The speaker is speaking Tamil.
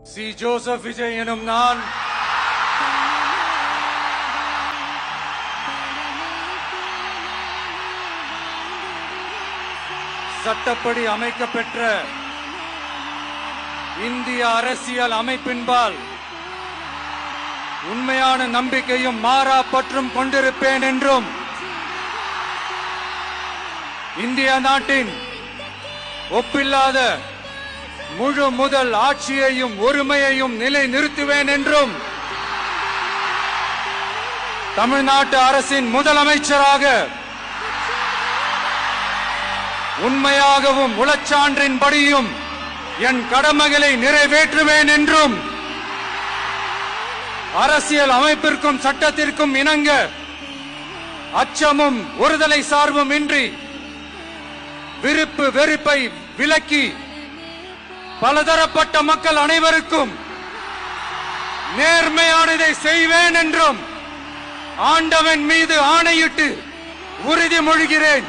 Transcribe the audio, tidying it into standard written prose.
சி ஜோசப் விஜய் எனும் நான் சட்டப்படி அமைக்கப்பெற்ற இந்திய அரசியல் அமைப்பின்பால் உண்மையான நம்பிக்கையும் மாறா பற்றும் கொண்டிருப்பேன் என்றும் இந்திய நாட்டின் ஒப்பில்லாத முழு முதல் ஆட்சியையும் ஒருமையையும் நிலை நிறுத்துவேன் என்றும் தமிழ்நாட்டு அரசின் முதலமைச்சராக உண்மையாகவும் உளச்சான்றின்படியும் என் கடமைகளை நிறைவேற்றுவேன் என்றும் அரசியல் அமைப்பிற்கும் சட்டத்திற்கும் இணங்க அச்சமும் ஒருதலை சார்பும் இன்றி விருப்பு வெறுப்பை விலக்கி பலதரப்பட்ட மக்கள் அனைவருக்கும் நேர்மையானதை செய்வேன் என்றும் ஆண்டவன் மீது ஆணையிட்டு உறுதிமொழிகிறேன்.